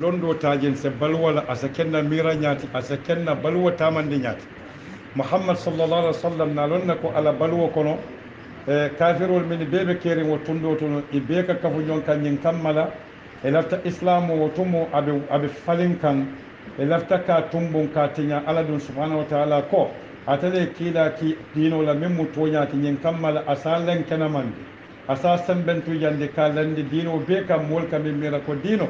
londo tajen se balwala asa kenna mira ñaati asa kenna balwa tamandi ñaati muhammad sallallahu alaihi wasallam na lonna ko ala balwo kono kafirol min bebe keri wo tundo tono e be ka kafu ñon kan ñin kammala e lafta islamu wo tumo abe falin kan e lafta ka tumbun ka tinya ala dun subhanahu wa ta'ala ko atale kila ki dino la min mu toñaati ñin kammala asa len kenamandi asa sembentu yande ka landi dino be ka mol ka min mira ko dino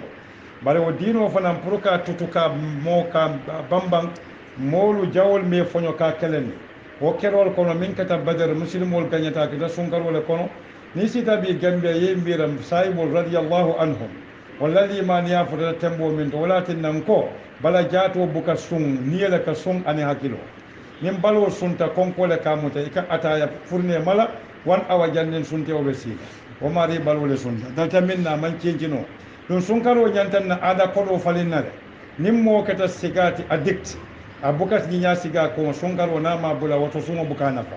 bare wo dino fanan pour ka tutuka mo ka bambang molu jawol me fonyo ka kelen wo kerol kono min kata badar muslimol ganyata ka sunkarol kono ni sita bi gambe ye miram saibul radiyallahu anhum wallahi man ya fota tembo min to walatin nan ko bala jato buka sun niyela ka sun ani hakilo nin balo sunta konkole ka muta ika ataya furne mala wan awa janden sunte o be sika o mari balole sunta dalta minna man cincino ɗum sunkaro ñantan na aada koɗo falinnare nin mo kata sigati addict a bukat ñiña siga ko sunkaro nama bula woto sumo buka nafa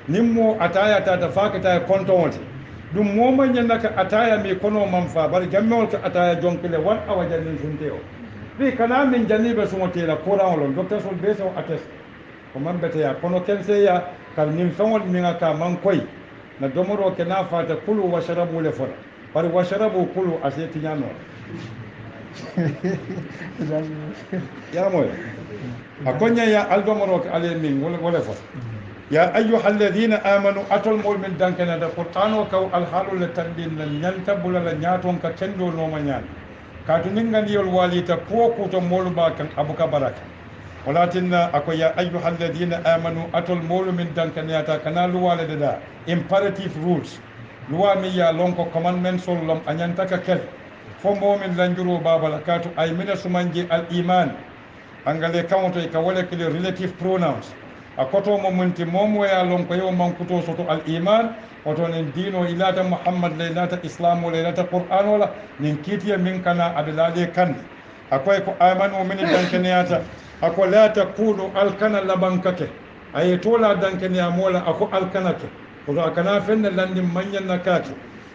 nin mo ataya tata fa kata kontowote ɗum moma ñannaka ataya mi kono man fa bari jammewol ka ataya jonkile wan awa jannin sunte o ɗi kana min janniɓe sumotela courant olon docteur sol be so atteste ko man beteya kono kenseya kal nin feŋol miŋa ka man koy na domoro ke na fata kulu washarabu le fola bari washarabu kulu ase tiñano yamoy a koña ya aldomoro ke ale min wole fo ya ayyuha alladina amanu atol mol min dankenade qur'an o kaw alhaalu le tandin la ñanta bulala ñaton ka kendo noma ñaani kaatu ninganiyol walita kuwo kuto molu ba kan abuka baraka walatinna ako ya ayyuha alladina amanu atol molu min dankeneyata kana luwalede da imperative rules luwa mi ya lonko commandment sol lom anyantaka kel fo momin lanjuro babala katu ay mina sumanji al iman angale kawto ka wala kile relative pronouns a koto mo munti momo ya lonko yo mankuto soto al iman oto nen dino ilata muhammad laylata islam laylata qur'an wala nin kitiya min kana adalade kan akoy ko amanu min dankeniyata ako la takunu al kana labankake ay tola dankeniya mola ako al kanake ko akana fenne landin manyan nakati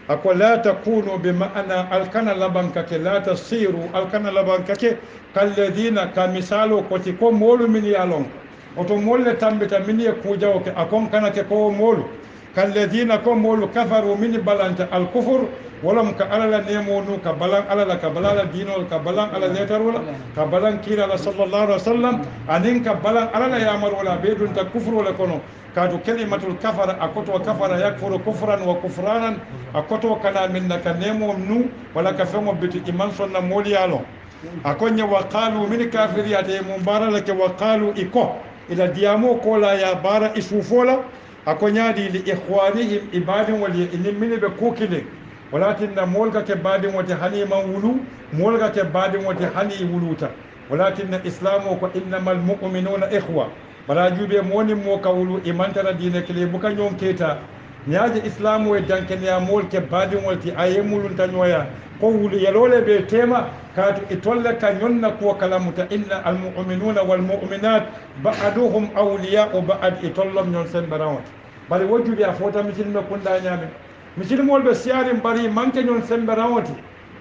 ako la takunu bi ma'ana alkana labankake la tasiru alkana labankake kalladina ka misalo ko ti ko molu min yalon oto molle tambita min ye kujawo ke akon kanake ko molu kalladina ko molu kafaru min balanta alkufur walam ka alala nemonu ka balan alala ka balala dinol ka balan ala letarula ka balan kila sallallahu alaihi wasallam anin ka balan alala yamar wala bedun ta kufru wala kono kaatu kalimatul kafara akoto kafara yakfuru kufran wa kufranan akoto kana min naka nemo nu wala ka femo biti iman sonna moliyalo akonya wa qalu min kafiriyate mubarala ke wa qalu iko ila diamo kola ya bara isufola akonyadi li ikhwanihim ibadin wal min be kokile walakinna molga ke badin wati hani man wulu molga ke badin wati hani wuluta walakinna islamu ko innamal mu'minuna ikhwa bala jube moni mo kawulu imantara dine kele buka nyon keta nyaaje islamu e dankenya mol ke badin walti ayemulun tanyoya ko wulu yalole be tema katu itolle ka nyonna ko kalamuta inna almu'minuna walmu'minat ba'duhum awliya'u ba'd itollom nyon sen barawat bali wojube a fota misilme kunda nyame misilmol be siarim bari manke nyon sen barawati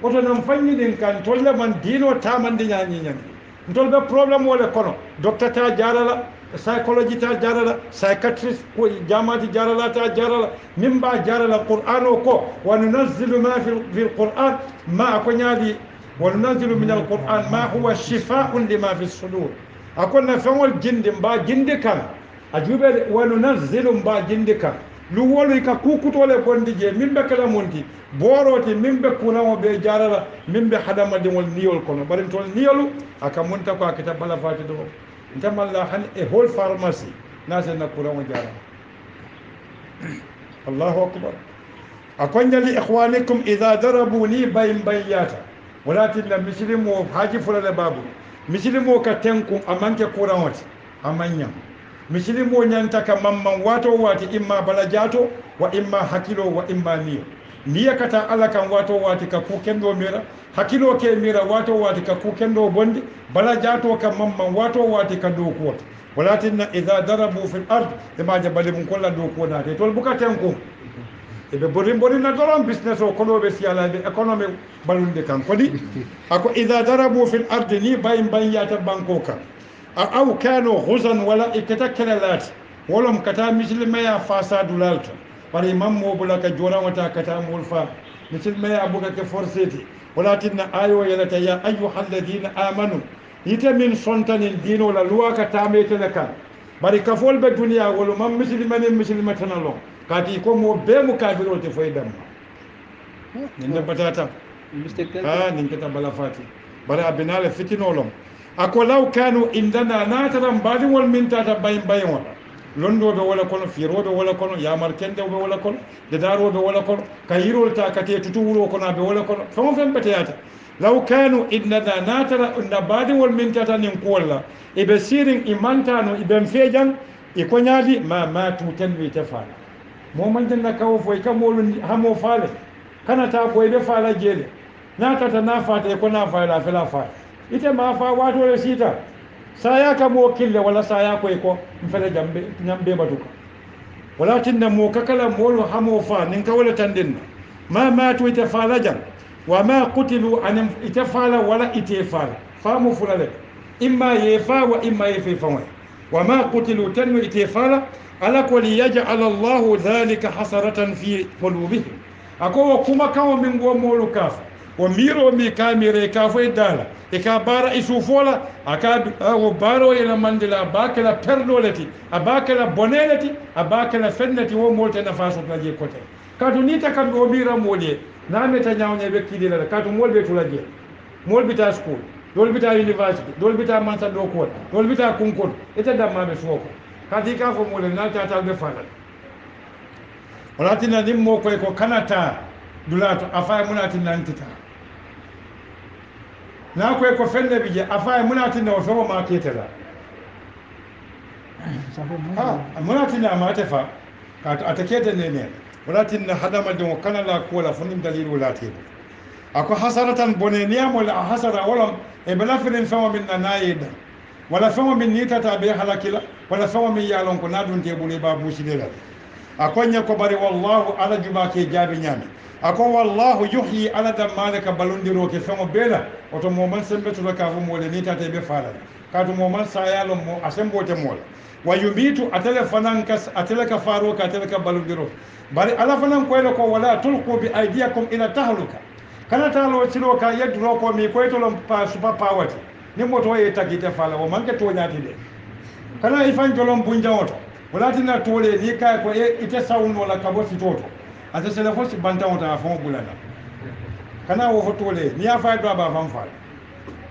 oto nam fanyi din kan tolle man dino tamandi nyanyi nyami ntolbe problem wole kono docteur ta jarala psychology ta jarala psychiatrist ko jamati jarala ta jarala mimba jarala qur'ano ko wa nunazzilu ma fi alquran ma ko nyaadi wa nunazzilu min alquran ma huwa shifaa'un lima fi sudur akonna fawol jindi mba jindi kan ajube wa nunazzilu mba jindi kan lu wolu ka kukutole bondi je mimbe kala monti boroti mimbe kunamo be jarala mimbe hadama de wol niol kono barin tol niolu aka munta ko akita bala fati do ntamalla han e whole pharmacy nase na kunamo jarala Allahu akbar akonya li ikhwanikum idha darabu li bayata walakin la muslimu haji fulale babu muslimu ka tenku amanke kurawati amanya misilimo ñanta ka mamman wato wati imma bala jato wa imma hakilo wa imma niya kata ala kan wato wati ka ku kendo mira hakilo ke mira wato wati ka ku kendo bondi bala jato ka mamman wato wati ka do ko walatinna idha darabu fil ard ma jabali mun kullu do ko na te tol buka tenku eɓe borinborina doron business o konoɓe siyalaɓe économie balunde kan kodi ako ida darabu fil ardi ni bayin yata banko kan aw kano husan wala iketa kele laati wolom kata misilmeya fasadulalta bari mammo bulaka jorawata kata mol fa misilmeya bugake forcéti wala tinna ayo yelata ya ayuha alladina amanu yite min sontanin dino la luwa ka tametele kan bari kafol ɓe duniya wolo mam misilme tana lon kati ko mo be mo kafirol te foye damma nin ne batata ha nin keta bala fati bara abinale fitinolom ako law kanu indana nataran mbaɗiwol min tata bayin wala londoɓe wala kono firoɓe wala kono yamar kendeɓe wala kono dedaroɓe wala kono kayirol ta kate tutu wuro kono aɓe wala kono famo fen ɓeteyata law kanu indana natara nda mbaɗiwol min tata nin kuwolla eɓe sirin imantano eɓen feejan e koñaadi ma matu tenwi te fala moman janna kawo foy kamolu hamo faale kanata boyde faala jeele natata na fata e ko na faala fela faala ite ma fa watole siita saya ka mo kille wala saya koy ko fele jambe ñambe batuka wala tinna mo kakala molu hamo fa nin ka wala tandin ma matu ite faala jang wa ma qutilu an ite faala wala ite faala famu fulale imma yefa wa imma yefi fa wa ma qutilu tanu ite faala ala ko liyaj'al Allahu dhalika hasaratan fi qulubihim ako kuma kawo min go molu kaf o miro mi kamire ka fo dala e ka bara isufola aka o baro ila mandila bakala perdoleti abakala boneleti abakala fenneti wo molte na faso na je kote kadu nita kam o mira modie na meta nyaawne be kidila kadu molbe tulaje molbita school dolbita university dolbita mansa do ko dolbita kunkon ita damma be soko kadi ka fo mo le nalta talbe falal wala tinna nim mo koy ko kanata dulato afa munati nantita na koy ko fende bije afa munati no so ma ketela ha munati na ma tefa ka atakete ne wala tinna hadama de kanala ko la funim dalilu lati ako hasaratan bone niyamo la hasara wala e bala firin fama min nayida wala fama min nitata be halakila wala fama min yalon ko nadun te bule ba buside la akonya ko bari wallahu ala juma ke jaabi nyami ako wallahu yuhyi ala da malaka balundiro ke fama bela oto mo man sembe to ka fu mo le nitata be fala ka to mo man sayalo mo asembo te mo wa yubitu atele fanan kas atele ka faro ka atele ka balundiro bari ala fanan ko ko wala tulqu bi aydiyakum ila tahluka kana talo silo ka yedro ko mi ko to lom pa super power ni moto e tagite fala o manke to nyati de kana ifan jolom bunja oto wala tina tole ni ka ko e ite sawno la kabo fitoto ata sele fo si banta oto afon bulana kana wo tole ni afa do ba fam fal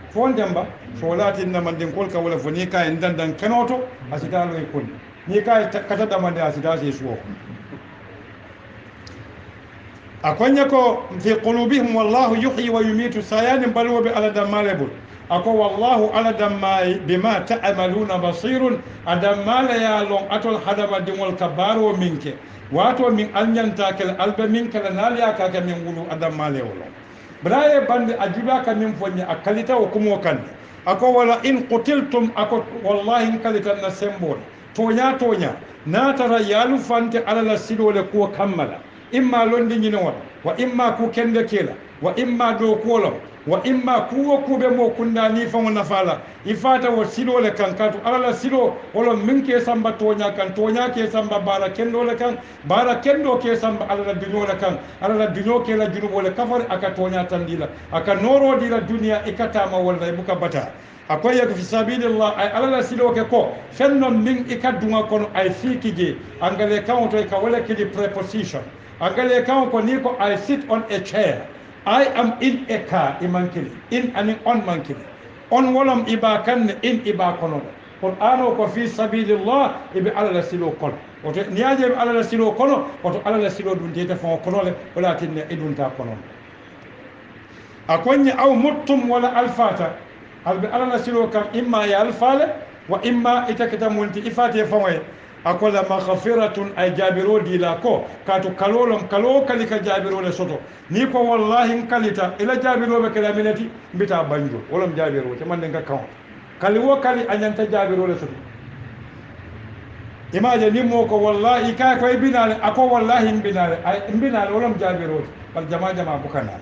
fon demba so wala tinna man den kol ka wala fo ni ka en dandan kanoto asita lo e kon ni ka kata damande asita se suwo akonya ko fi qulubihim wallahu yuhyi wa yumitu sayan balwa ala damalebul ako wallahu ala damai bima ta'maluna basirun adamala ya long atol hadama dimol kabaro minke wato min anyanta kel alba minke la naliya ka ka min wulu adamale wolo braye bande ajiba ka min fonni akalita o kumo kan ako wala in qutiltum ako wallahi kalita na sembol tonya na tara yalu fante ala la sidole ko kammala imma londi ñino wa imma ku kende kela wa imma do kolo wa imma kuwo kube mo kunda ni fa wona fala ifata wo silo le kan katu ala silo wolo minke samba tonya kan tonya ke samba bara kendo le kan bara kendo ke samba ala dunyo le kan ala dunyo ke la junubo le kafar aka tonya tandila aka noro dila dunia ikata ma wala buka bata akoy yak fi sabilillah ay ala silo ke ko fennon min ikadunga kono ay fikije angale kan to ka wala ke di preposition angale kan ko ni ko I sit on a chair I am in a car imankili in and on mankili on wolam iba kan in iba kono qur'ano ko fi sabilillah ibi ala silo kono oto niaje ala silo kono oto ala silo dun tete fon kono le wala tinne idun ta kono akonya aw muttum wala alfata albi ala silo kam imma ya alfale wa imma itakata multi ifate fonwe akola maghfiratun ay jabiro dila ko kato kalolom kalo kalika jabiro le soto ni ko wallahi kalita ila jabiro be kala minati mbita banjo wolom jabiro te man nga kaw kali wo kali anyanta jabiro le soto imaje nimmo ko wallahi ka koye binale ako wallahi mbinale wolom jaabirode wal jama bukana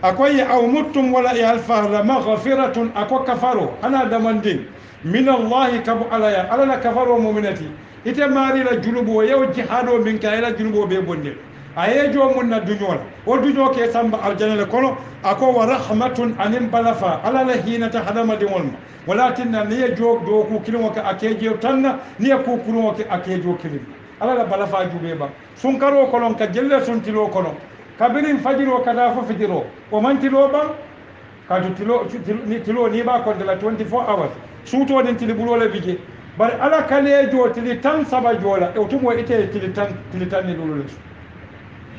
akoye aw muttum wala e alfahla maghfiratun ako kafaro ana damandin min allahi kabu alaya alala kafaro muminati ite marila junubu o yew jihado min ka ela junubu be bondel ayejo mun na duñola o duño ke samba aljanale kono ako wa rahmatun anim balafa alala hinata hadamadi wolma walatinna niye jog do ku kilimo ka akejo tanna niye ku kuno ke akejo kilim alala balafa jube ba sunkaro kolon ka jelle suntilo kono kabirin fajiro kada fo fijiro o mantilo ban kadu tilo ni ba ko de la 24 hours suto den tili bulole bije bari ala kalejo tili tan saba jola e tumo ite tili tan ni lulule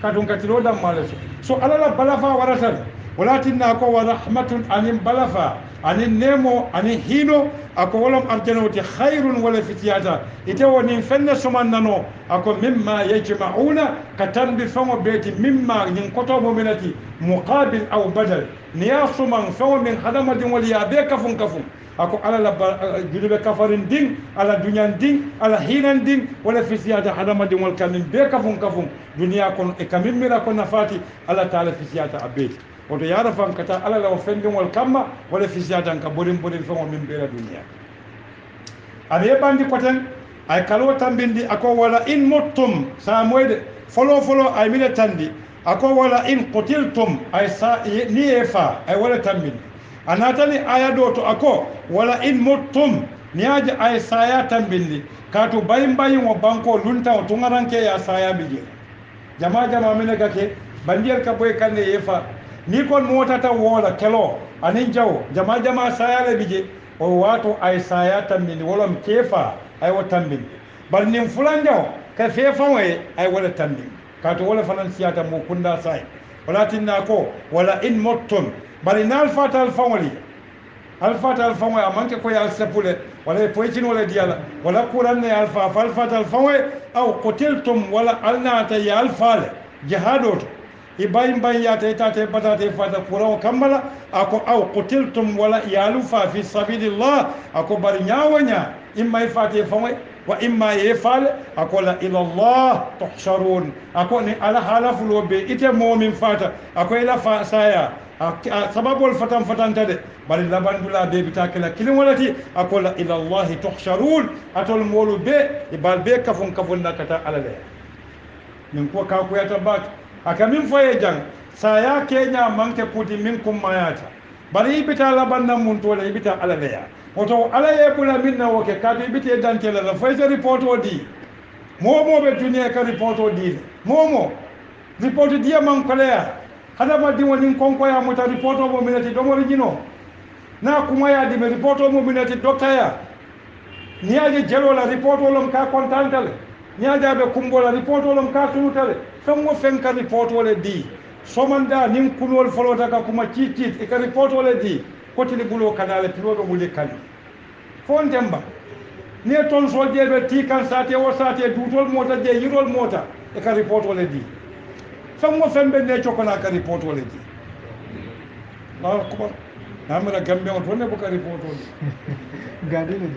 kadun katilo dam malaso so ala la balafa waratan walatinna ko wa rahmatun anin balafa anin nemo anin hino ako wolom arjanoti khairun wala fitiyata ite woni fenne sumannano ako mimma yajma'una katambi famo beti mimma nyin koto mu'minati muqabil aw badal niya suman famo min hadamadin waliya be kafun ako ala la julube kafarin din ala dunyan din ala hinan din wala fisiyata hadamadin wal kamin be kafun duniya kon e kamin mira kon nafati ala taala fisiyata abeti woto yara fan kata ala la ofendin wal kamma wala fisiyata ka bodin famo min be la duniya abe bandi koten ay kalo tambindi ako wala in muttum sa moyde folo ay mile tandi ako wala in qutiltum ay sa ni efa ay wala tambindi anatani aya do to ako wala in muttum niaje ay saya tambindi katu bayin wo banko lunta o tungaranke ya saya bije jama mine gake bandiel ka boy kanne yefa ni kon motata wola kelo anin jaw jama saya le bije o wato ay saya tambindi wolom kefa ay wo tambindi bar nin fulanjaw ka fefa way ay wala tambindi katu wala fanan siyata mo kunda sai walatinna ko wala in muttum bari na alfata alfawali amanke ko ya sepule wala poitin wala diala wala quran ne alfata alfawai aw qutiltum wala alnata ya alfale jihadot ibayim ya ta batate fata qur'an kamala ako aw qutiltum wala yalufa fi sabilillah ako bari nyawanya imma ifate fawai wa imma yefal ako la ila allah tuhsharun ako ni ala halafu be ite momin fata ako ila fa saya sababu fatan tade bari labandula be bitakela kilin walati akola ila allah tuhsharun atol molu be ibal be kafun nakata alale min ko ka ko yata bak akamin foye jang saya kenya manke kuti minkum mayata bari ibita labanna mun to la ibita alale ya oto alaye bula minna woke kadu ibite dankela la foye report odi momo be dunia ka report odi momo report dia man kolea hadama di woni konko ya mota report mo minati do mori jino na kuma ya di report mo minati dokaya niaje jelo la report wolom ka kontantale niaje be kumbola report wolom ka tunutale fammo fenka report wole di somanda nin kunol folota ka kuma titit e ka report wole di kotili bulo kanale pilodo muli kan fon demba ne ton soldier be ti kan sate o sate dutol mota je yirol mota e ka report wole di fammo fembe ne chokola ka report wole di Allahu akbar namara gambe on tonne buka report wole gadine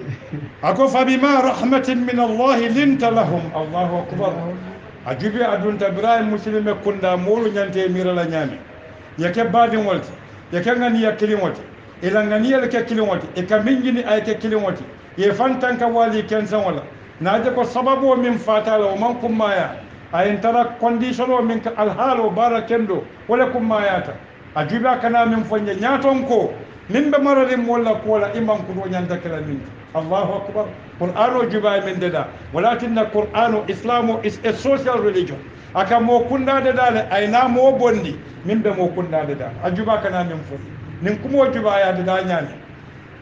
ako fabima rahmatin min Allah linta lahum Allahu akbar ajubi adun tabrahim muslime kunda molu nyante mirala nyame yake badin wolti yake ngani ya kilimoti ila ngani ya ke kilimoti e kamingini ay ke kilimoti ye fantanka wali kensan wala naje ko sababu min fatala o man kumaya ayin tara condition o min ka alhalo barakendo wala kumayata ajuba kana min fonje nyaton ko min be marade molla ko la imam ko do nyanta kala min Allahu akbar Qur'ano juba min dada walakin Qur'ano Islamu is a social religion aka mo kunda dada le ayna mo bondi min be mo kunda dada ajuba kana min fo nin kumo juba ya dada nyani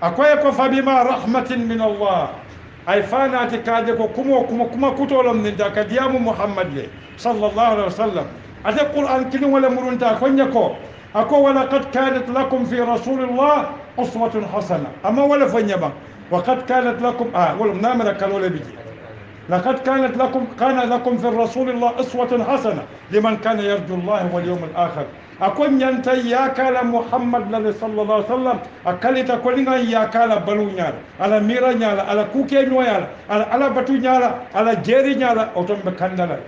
akoy ko fabima rahmatin min Allah ay fanati kaje ko kuma kutolom ni da kadiyamu Muhammad le sallallahu alaihi wasallam ate Qur'an kilin wala murunta konya ko ako wala qad kanat lakum fi rasulillah uswatun hasana amma wala fanyaba وقد كانت لكم ولا نامر كالولا بيجي لقد كان لكم في الرسول الله أسوة حسنة لمن كان يرجو الله واليوم الآخر akon nyanta yakala muhammad sallallahu alaihi wasallam akalita kolinga yakala balu nyaala ala mira nyaala ala kuke nyoyala ala batu nyaala ala jeri nyaala otombe kandala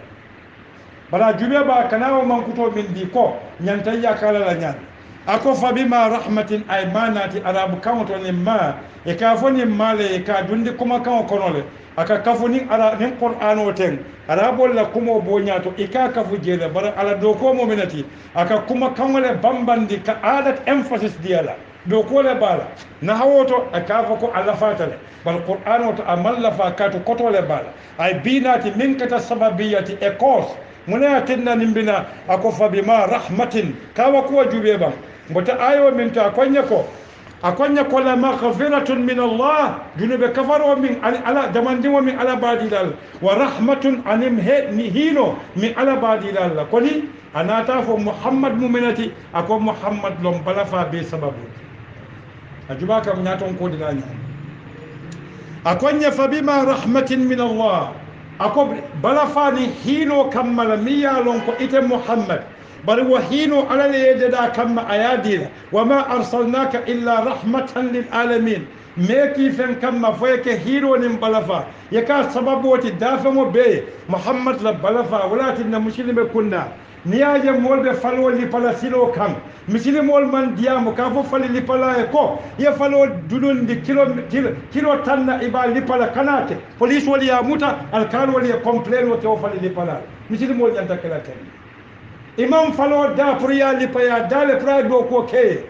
bara jube ba kanawo mankuto min di ko nyanta yakala la nyaala ako fa bima rahmatin ay manati arabu kamoto ni ma e ka foni male e ka dundi kuma kan konole aka kafuni ara nin qur'ano ten arabol la kumo bonyato e ka kafu jele bara ala do ko mominati aka kuma kanole bambandi ka adat emphasis diala do ko le bala na hawoto aka fa ko ala fatale bal qur'ano to amalla fa katu kotole bala ay binati min kata sababiyati e cause muna tinna nimbina ako fa bima rahmatin kawa ko jube ba mbota ayo min ta akonya ko la maghfiratun min Allah junube kafaro min ala damandimo min ala badilal wa rahmatun anim ni hino min ala badilal koni anata fo muhammad mu'minati ako muhammad lom balafa be sababu ajuba kam nyaton ko dilanya akonya fa bima rahmatin min Allah ako balafa ni hino kammala miya lon ko ite muhammad bal wahino ala yedda kamma ayadila wama arsalnaka illa rahmatan lil alamin meki fen kamma foyeke hiro nim balafa yaka sababu wati dafamo be muhammad la balafa walati na muslime kunna niyaje molbe falwo li pala silo kam muslimol man diamo ka fo fali li pala e ko ye falo dudundi kilo tanna iba li pala kanate police wali ya muta al kan wali complain wote o fali li pala muslimol nyanta kala tan imam falo da priya li paya dale pra do ko ke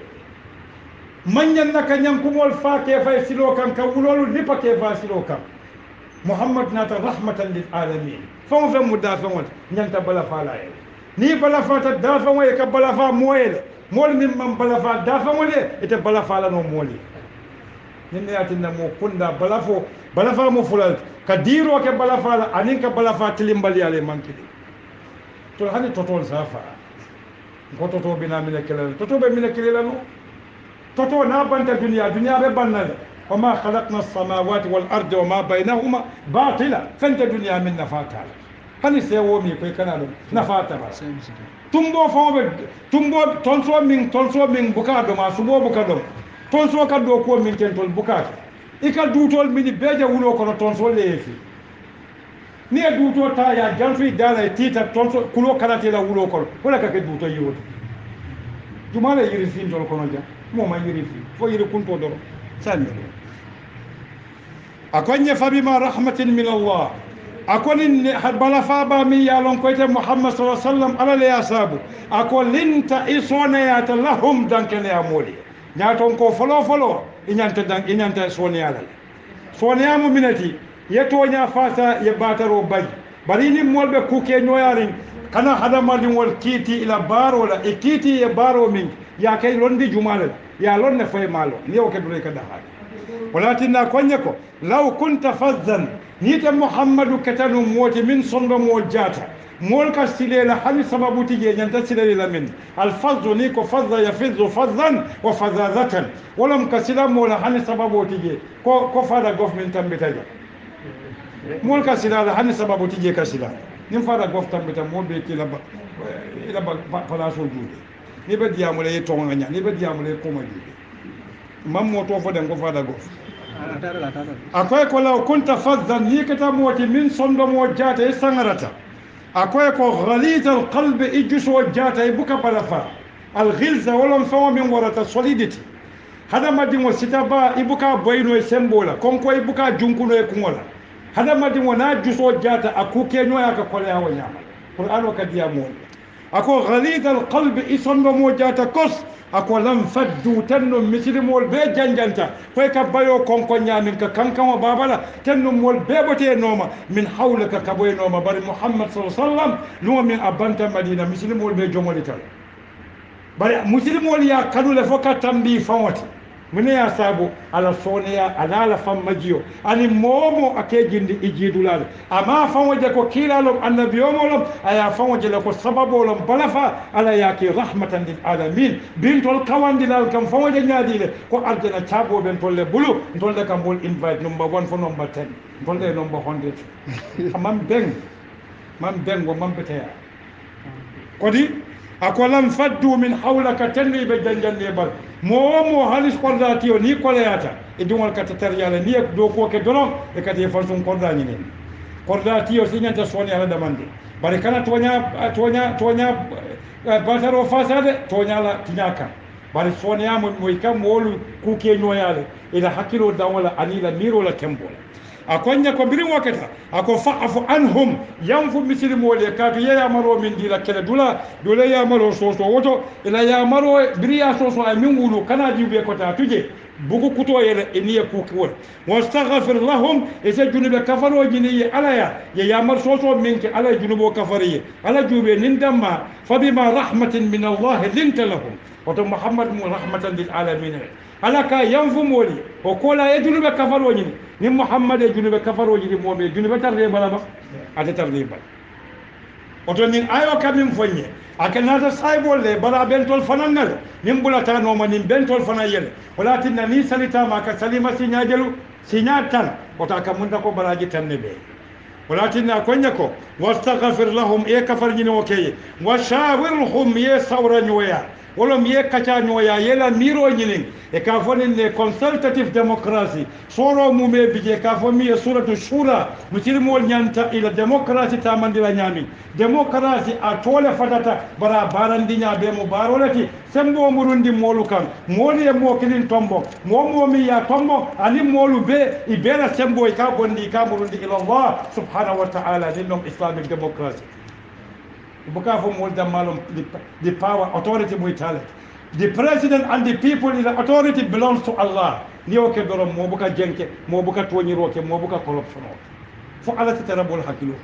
manyan naka nyankumol fa ke fa silo kan ka wulolu li pa ke fa silo kan muhammad nata rahmatan lil alamin fon fe mudafa won nyanta bala fa la ni bala fa ta dafa moy ka bala fa moyele mol min man bala fa dafa mole ite bala fa la no moli nin ne atinna mo kunda bala fa mo fulal ka diro ke bala fa la anin ka bala fa tilimbali ale mankidi to hani totol safa ko toto bina mine kelal toto be mine kelal no toto na banta dunya be banna wama khalaqna as-samawati wal ardi wama bainahuma batila fanta dunya min nafata hani sewo mi koy kana do nafata ba tumbo fawbe tumbo tonso min buka do ma subo buka do tonso ka do ko min tentol buka ikal dutol min beje wulo ko tonso lefi ni e duto ta ya janfi dala tita tonso kulo kanate la wulo ko wala ka ke duto yiwoto jumala yiri fin dol kono ja mo ma yiri fi fo yiri kunto do sanni akonya fa bima rahmatin min Allah akoni bala fa ba mi ya lon ko te Muhammad sallallahu alaihi wasallam ala le asabu akolinta isona ya lahum dankene amoli nyaton ko folo inyanta soni ala soni amu minati yetoña fasa ye bataro bay bari ni molbe kuke ñoyarin kana hadamadi wol kiiti ila baro la e kiiti e baro min ya kay londi jumala ya lonne fay malo ni o kedure ka daha walatinna konye ko law kunta fazzan nita muhammadu katanu moti min sondo mo jata mol ka silela hali sababu tije nyanta silela min al fazzu ni ko fazza yafizzu fazzan wa fazazatan walam kasila mola hali sababu tije ko fada government tambitaja mol ka silala hani sababu tije ka silala nim fara goftam beta mo be kila ba ila ba palaso jude ni be diamule e tonga nya ni be diamule ko ma jude mam mo to fo den ko fada gof akoy ko law kunta fazzan ni kata moti min sondo mo jata e sangarata akoy ko ghalid al qalb ijso jata e buka balafa al ghilza wala fawa min warata solidity hada madi mo sitaba ibuka boyno e sembola konko ibuka junkuno e kungola hada madi wona juso jata akuke nyoya ka kole hawa nyama qur'an ka diya mo ako ghalid al qalb isondo mo jata kos ako lam faddu tanno mislimol be janjanta koy ka bayo konko nyamin ka kankama babala tanno mol be bote noma min hawlaka ka boy noma bari muhammad sallallahu alaihi wasallam luma min abanta madina mislimol be jomolital bari muslimol ya kadule foka tambi fawati mune ya sabu ala soneya ala fammajiyo ani momo akejindi ijidulal ama famoje ko kilalom annabiyomolom aya famoje ko sababolom balafa ala yaki rahmatan lil alamin bintol kawandilal kam famoje nyaadile ko arjana chabo ben tolle bulu tolle kam bol invite number 1 fo number 10 tolle number 100 mam beng wo mam beteya kodi ako lam faddu min hawlaka tenni ɓe janjande bal mo halis kordati o ni koleyata e dumol kata taryala ni do koke donon e kati e falsum kordañini kordati o siñanta soni ala damande bari kana toña bataro fasade toñala tiña kan bari soniyama moy kam wolu kuke ñoyale ila hakkilo dawola anila mirola tembola akonya ko birin wakata ako fa'afu anhum yanfu misiri mole katu ya maro min dila kele dula ya maro soso woto ila ya maro biriya soso ay min wulu kana jibe ko ta tuje bugu kuto yele eniye kuki wol wastaghfir lahum isa junube kafaro jini alaya ya mar soso min ke ala junubo kafariye ala jube nin damma fabima rahmatin min allah linta lahum wato muhammad mu rahmatan lil alamin alaka yanfu moli o kola e junube kafaro jini ni muhammad e junube kafaro jini mobe junube tarde balama ata tarde bal oto nin ayo kamim fonye akanata saybolle bara bentol fanangal nim bulata no ma nim bentol fanayele walatinna ni salita ma ka salima sinya jelu sinya tan ota ka munda ko baraji tanne be walatinna konya ko wastaghfir lahum e kafar jini okeye washawirhum ye sawra nyoya wolom ye kaca ñoya yela miro ñinin e ka fonin ne consultative democracy soro mume bije ka fo mi suratu shura musilmol ñanta ila democracy tamandira ñami democracy a tole fatata bara barandi ñabe mo barolati sembo murundi molu kan moli e mo kilin tombo mo mi ya tombo ani molu be i bela sembo e ka gondi ka murundi ila Allah subhanahu wa ta'ala dinnom islamic democracy buka fo mol damalum the power authority muitale the president and the people in the authority belongs to Allah ni o ke dorom mo buka jenke mo buka toñiroke mo buka corruption fo ala tatarabul hakilu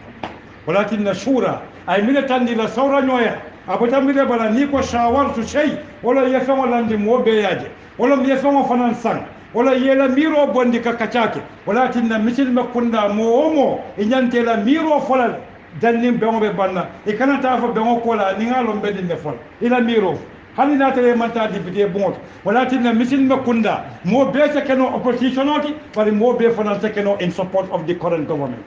walakin shura ay mina tandi la sawra ñoya abota mi bala ni ko shawartu shay wala yefamo landi mo be yaje wala mi yefamo fanan sang wala yela miro bondi ka kacake walakin misil makunda mo e ñantela miro folal jannim bengo be banna e kana ta fo bengo kola ni ngalo mbedi ne fol ila miro hani na tele manta député bon walatin misin makunda mo be se keno opposition oti bari mo be fona se keno in support of the current government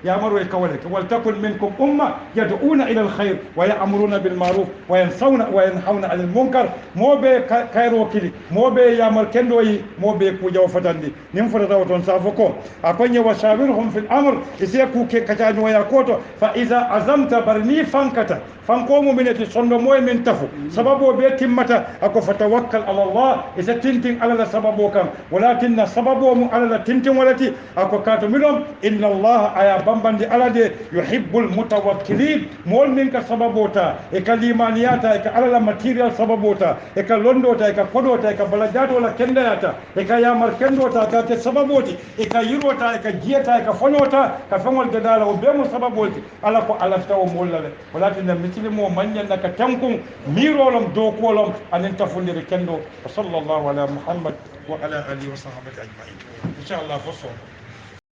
يأمروا الكوالك ولتكن منكم أمة يدعون إلى الخير ويأمرون بالمعروف وينهون عن المنكر مو بي كايرو كلي مو بي يامر كندوي مو بي كوجا وفتاندي نمفر دوتون سافوكو أكوني وشاورهم في الأمر يسيكو كتانو ياكوتو فإذا عزمت برني فانكتا فانكومو من يتصنو موي من تفو سببو بيتي متى أكو فتوكل على الله إذا تنتين على سببو كم ولكن سببو على تنتين ولتي أكو كاتو ملهم إن الله آيا bambandi ala de yuhibbul mutawakkilin mol min ka sababota e ka limaniyata e ka ala la material sababota e ka londota e ka kodota e ka balajato la kendayata e ka yamar kendota ka te sababoti e ka yirota e ka jiyata e ka fonota ka fengol gadala o be mo sababoti ala ko ala taw mollale walakin na mislimo manyan ka tankun mirolom do kolom anen tafundire kendo sallallahu ala muhammad wa ala alihi wa sahbihi ajma'in inshallah fosso